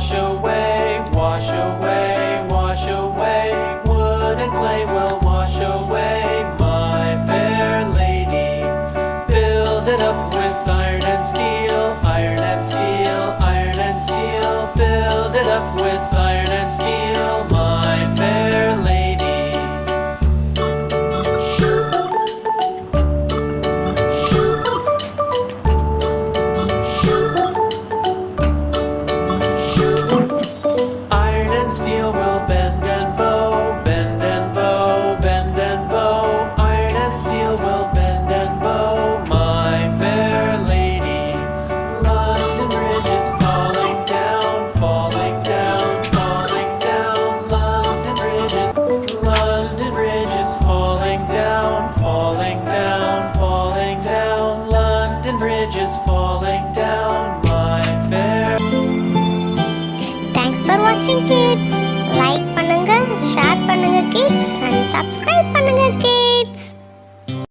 wash away, wash away, wash away. Wood and clay will wash away, my fair lady. Build it up with iron and steel, iron and steel, iron and steel. Build it up with iron and steel, my fair lady. Iron and steel will bend and bow, bend and bow, bend and bow. Iron and steel will bend and bow, my fair lady. London Bridge is falling down, falling down, falling down. London Bridge is falling down, falling down, falling down. London Bridge is falling down, my fair. Thanks for watching kids. Like பண்ணுங்க, share பண்ணுங்க kids and subscribe பண்ணுங்க kids.